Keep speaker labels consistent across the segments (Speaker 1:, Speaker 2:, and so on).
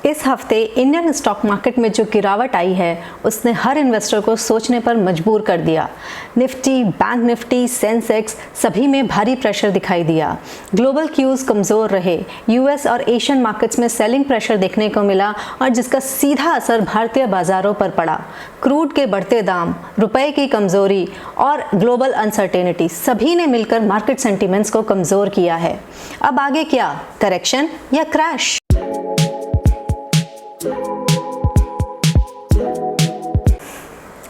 Speaker 1: इस हफ्ते Indian stock market में जो गिरावट आई है उसने हर इन्वेस्टर को सोचने पर मजबूर कर दिया। निफ्टी, बैंक निफ्टी, सेंसेक्स सभी में भारी प्रेशर दिखाई दिया। ग्लोबल क्यूज कमज़ोर रहे। यूएस और एशियन मार्केट्स में सेलिंग प्रेशर देखने को मिला और जिसका सीधा असर भारतीय बाजारों पर पड़ा। क्रूड के बढ़ते दाम, रुपए की कमज़ोरी और ग्लोबल अनसर्टेनिटी सभी ने मिलकर मार्केट सेंटिमेंट्स को कमज़ोर किया है। अब आगे क्या, करेक्शन या crash?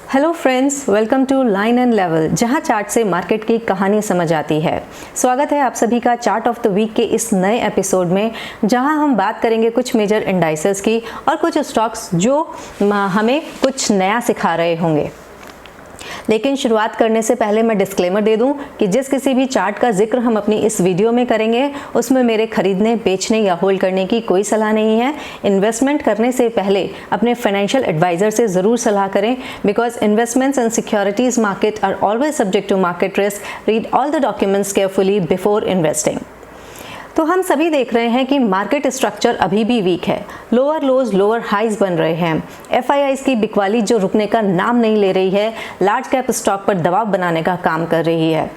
Speaker 1: Hello friends, welcome to line and level, जहां चार्ट से मार्केट की कहानी समझ आती है। स्वागत है आप सभी का चार्ट ऑफ द वीक के इस नए एपिसोड में, जहां हम बात करेंगे कुछ मेजर इंडाइसेस की और कुछ स्टॉक्स जो हमें कुछ नया सिखा रहे होंगे। लेकिन शुरुआत करने से पहले मैं डिस्क्लेमर दे दूं कि जिस किसी भी चार्ट का जिक्र हम अपनी इस वीडियो में करेंगे उसमें मेरे खरीदने, बेचने या होल्ड करने की कोई सलाह नहीं है। इन्वेस्टमेंट करने से पहले अपने फाइनेंशियल एडवाइजर से ज़रूर सलाह करें, because investments and securities market are always subject to market risk. Read all the documents carefully before investing. तो हम सभी देख रहे हैं कि मार्केट स्ट्रक्चर अभी भी वीक है। लोअर लोज, लोअर हाइज बन रहे हैं। एफआईआईज की बिकवाली जो रुकने का नाम नहीं ले रही है, लार्ज कैप स्टॉक पर दबाव बनाने का काम कर रही है।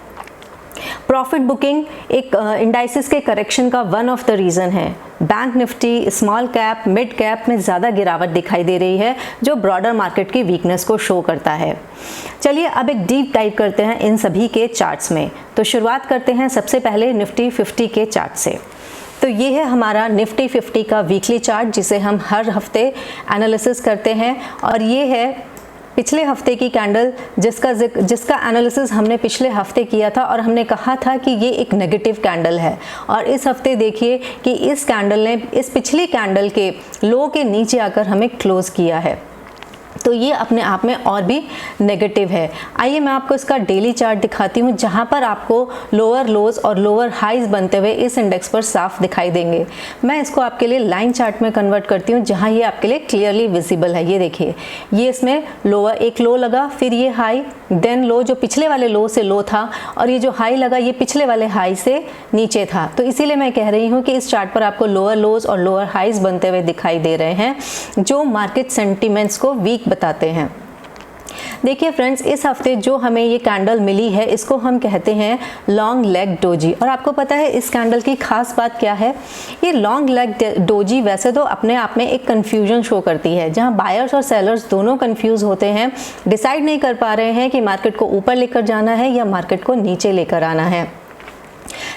Speaker 1: प्रॉफिट बुकिंग एक इंडाइसिस के करेक्शन का वन ऑफ द रीज़न है। Bank Nifty, small cap, mid cap में ज़्यादा गिरावट दिखाई दे रही है, जो ब्रॉडर मार्केट की वीकनेस को शो करता है। चलिए अब एक डीप डाइव करते हैं इन सभी के चार्ट्स में। तो शुरुआत करते हैं सबसे पहले निफ्टी 50 के चार्ट से। तो ये है हमारा निफ्टी 50 का वीकली चार्ट, जिसे हम हर हफ्ते एनालिसिस करते हैं। और ये है पिछले हफ्ते की कैंडल जिसका एनालिसिस हमने पिछले हफ्ते किया था और हमने कहा था कि ये एक नेगेटिव कैंडल है। और इस हफ्ते देखिए कि इस कैंडल ने इस पिछली कैंडल के लो के नीचे आकर हमें क्लोज किया है। तो ये अपने आप में और भी नेगेटिव है। आइए मैं आपको इसका डेली चार्ट दिखाती हूँ, जहाँ पर आपको लोअर लोज और लोअर हाइज बनते हुए इस इंडेक्स पर साफ दिखाई देंगे। मैं इसको आपके लिए लाइन चार्ट में कन्वर्ट करती हूँ, जहाँ ये आपके लिए क्लियरली विजिबल है। ये देखिए, ये इसमें लोअर एक लो लगा, फिर ये हाई, देन लो जो पिछले वाले लो से लो था, और ये जो हाई लगा ये पिछले वाले हाई से नीचे था। तो इसीलिए मैं कह रही हूँ कि इस चार्ट पर आपको लोअर लोज और लोअर हाइज बनते हुए दिखाई दे रहे हैं, जो मार्केट सेंटिमेंट्स को वीक बताते हैं। देखिए फ्रेंड्स, इस हफ्ते जो हमें ये कैंडल मिली है इसको हम कहते हैं लॉन्ग लेग डोजी। और आपको पता है इस कैंडल की खास बात क्या है? ये लॉन्ग लेग डोजी वैसे तो अपने आप में एक कंफ्यूजन शो करती है, जहां बायर्स और सेलर्स दोनों कंफ्यूज होते हैं, डिसाइड नहीं कर पा रहे हैं कि मार्केट को ऊपर लेकर जाना है या मार्केट को नीचे लेकर आना है।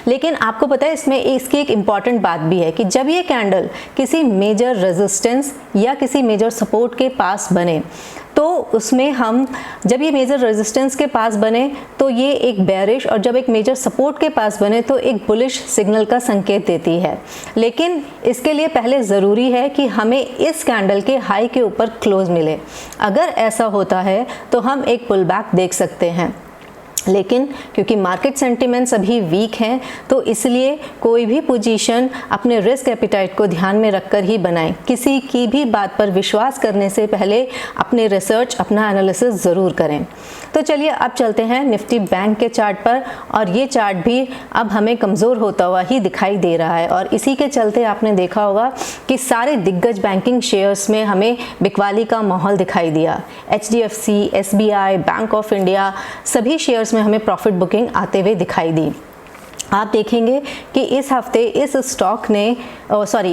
Speaker 1: लेकिन आपको पता है इसमें इसकी एक इम्पॉर्टेंट बात भी है कि जब ये कैंडल किसी मेजर रेजिस्टेंस या किसी मेजर सपोर्ट के पास बने, तो उसमें हम जब ये मेजर रेजिस्टेंस के पास बने तो ये एक बेयरिश, और जब एक मेजर सपोर्ट के पास बने तो एक बुलिश सिग्नल का संकेत देती है। लेकिन इसके लिए पहले ज़रूरी है कि हमें इस कैंडल के हाई के ऊपर क्लोज मिले। अगर ऐसा होता है तो हम एक पुल बैक देख सकते हैं। लेकिन क्योंकि मार्केट सेंटिमेंट्स अभी वीक हैं, तो इसलिए कोई भी पोजीशन अपने रिस्क एपिटाइट को ध्यान में रखकर ही बनाएं। किसी की भी बात पर विश्वास करने से पहले अपने रिसर्च, अपना एनालिसिस ज़रूर करें। तो चलिए अब चलते हैं निफ्टी बैंक के चार्ट पर, और ये चार्ट भी अब हमें कमज़ोर होता हुआ ही दिखाई दे रहा है। और इसी के चलते आपने देखा होगा कि सारे दिग्गज बैंकिंग शेयर्स में हमें बिकवाली का माहौल दिखाई दिया। HDFC, SBI, bank of India सभी शेयर्स में हमें प्रॉफिट बुकिंग आते हुए दिखाई दी। आप देखेंगे कि इस हफ्ते इस स्टॉक ने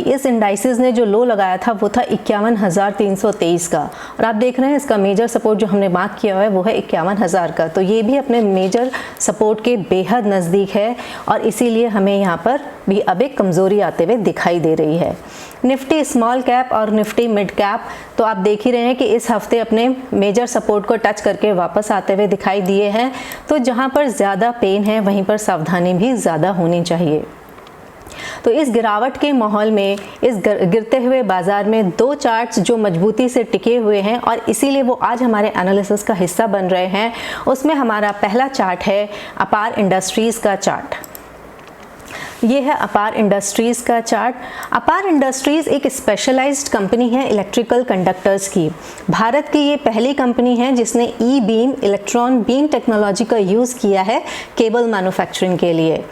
Speaker 1: इस इंडाइसिस ने जो लो लगाया था वो था 51,323 का, और आप देख रहे हैं इसका मेजर सपोर्ट जो हमने मार्क किया हुआ है वो है 51,000 का। तो ये भी अपने मेजर सपोर्ट के बेहद नज़दीक है, और इसीलिए हमें यहाँ पर भी अब एक कमज़ोरी आते हुए दिखाई दे रही है। निफ्टी स्मॉल कैप और निफ्टी मिड कैप तो आप देख ही रहे हैं कि इस हफ्ते अपने मेजर सपोर्ट को टच करके वापस आते हुए दिखाई दिए हैं। तो जहाँ पर ज़्यादा पेन है वहीं पर सावधानी भी ज़्यादा होनी चाहिए। तो इस गिरावट के माहौल में, इस गिरते हुए बाजार में दो चार्ट्स जो मजबूती से टिके हुए हैं और इसीलिए वो आज हमारे एनालिसिस का हिस्सा बन रहे हैं, उसमें हमारा पहला चार्ट है अपार इंडस्ट्रीज़ का चार्ट। ये है अपार इंडस्ट्रीज़ का चार्ट। अपार इंडस्ट्रीज़ एक स्पेशलाइज्ड कंपनी है इलेक्ट्रिकल कंडक्टर्स की। भारत की ये पहली कंपनी है जिसने ई बीम, इलेक्ट्रॉन बीम टेक्नोलॉजी का यूज़ किया है केबल मैन्युफैक्चरिंग के लिए।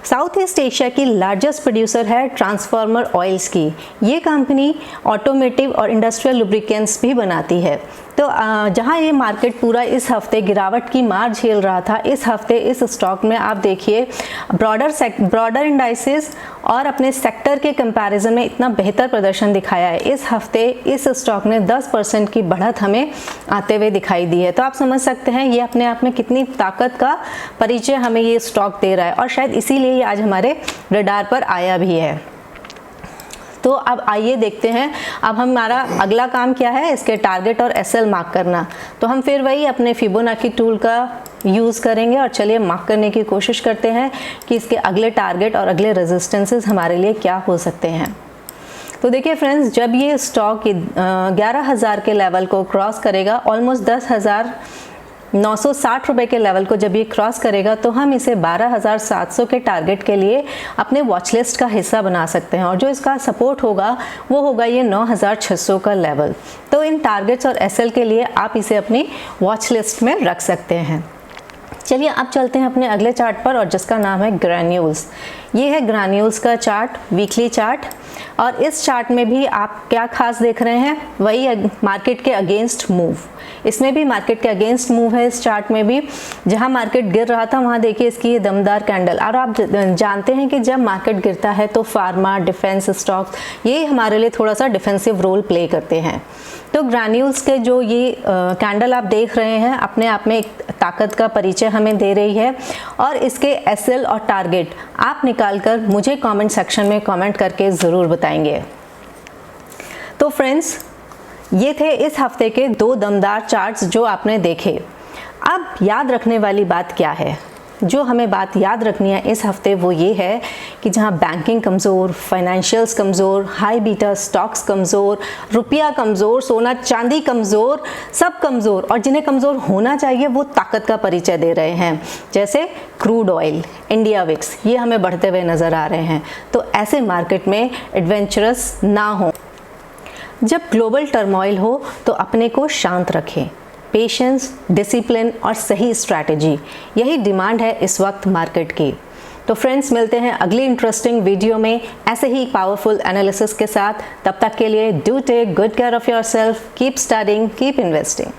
Speaker 1: साउथ ईस्ट एशिया की लार्जेस्ट प्रोड्यूसर है ट्रांसफार्मर ऑयल्स की। ये कंपनी ऑटोमेटिव और इंडस्ट्रियल लुब्रिकेंट्स भी बनाती है। तो जहां ये मार्केट पूरा इस हफ्ते गिरावट की मार झेल रहा था, इस हफ्ते इस स्टॉक में आप देखिए ब्रॉडर इंडाइसेस और अपने सेक्टर के कंपैरिजन में इतना बेहतर प्रदर्शन दिखाया है। इस हफ्ते इस स्टॉक ने 10% की बढ़त हमें आते हुए दिखाई दी है। तो आप समझ सकते हैं ये अपने आप में कितनी ताकत का परिचय हमें ये स्टॉक दे रहा है, और शायद इसीलिए ये आज हमारे रडार पर आया भी है। तो अब आइए देखते हैं अब हमारा अगला काम क्या है, इसके टारगेट और एसएल मार्क करना। तो हम फिर वही अपने फिबोनाची टूल का यूज़ करेंगे और चलिए मार्क करने की कोशिश करते हैं कि इसके अगले टारगेट और अगले रेजिस्टेंसेस हमारे लिए क्या हो सकते हैं। तो देखिए फ्रेंड्स, जब ये स्टॉक 11,000 के लेवल को क्रॉस करेगा, ऑलमोस्ट 10,960 रुपये के लेवल को जब ये क्रॉस करेगा, तो हम इसे 12,700 के टारगेट के लिए अपने वॉच लिस्ट का हिस्सा बना सकते हैं, और जो इसका सपोर्ट होगा वो होगा ये 9,600 का लेवल। तो इन टारगेट्स और एसएल के लिए आप इसे अपनी वॉच लिस्ट में रख सकते हैं। चलिए अब चलते हैं अपने अगले चार्ट पर, और जिसका नाम है ग्रैन्यूल्स। ये है ग्रैन्यूल्स का चार्ट, वीकली चार्ट। और इस चार्ट में भी आप क्या खास देख रहे हैं, वही मार्केट के अगेंस्ट मूव। इसमें भी मार्केट के अगेंस्ट मूव है। इस चार्ट में भी जहां मार्केट गिर रहा था वहां देखिए इसकी ये दमदार कैंडल। और आप जानते हैं कि जब मार्केट गिरता है तो फार्मा, डिफेंस स्टॉक, ये हमारे लिए थोड़ा सा डिफेंसिव रोल प्ले करते हैं। तो ग्रैन्यूल्स के जो ये कैंडल आप देख रहे हैं अपने आप में एक ताकत का परिचय हमें दे रही है, और इसके एसएल और टारगेट आप निकालकर मुझे कमेंट सेक्शन में कमेंट करके ज़रूर बताएंगे। तो फ्रेंड्स, ये थे इस हफ्ते के 2 दमदार चार्ट्स जो आपने देखे। अब याद रखने वाली बात क्या है, जो हमें बात याद रखनी है इस हफ्ते वो ये है कि जहां बैंकिंग कमज़ोर, फाइनेंशियल्स कमज़ोर, हाई बीटा स्टॉक्स कमज़ोर, रुपया कमज़ोर, सोना चांदी कमज़ोर, सब कमज़ोर, और जिन्हें कमज़ोर होना चाहिए वो ताकत का परिचय दे रहे हैं, जैसे क्रूड ऑयल, इंडिया विक्स, ये हमें बढ़ते हुए नज़र आ रहे हैं। तो ऐसे मार्केट में एडवेंचरस ना हो। जब ग्लोबल टर्मोइल हो तो अपने को शांत रखें। पेशेंस, डिसिप्लिन और सही स्ट्रैटेजी, यही डिमांड है इस वक्त मार्केट की। तो फ्रेंड्स, मिलते हैं अगली इंटरेस्टिंग वीडियो में ऐसे ही पावरफुल एनालिसिस के साथ। तब तक के लिए do take good care of yourself, keep studying, keep investing.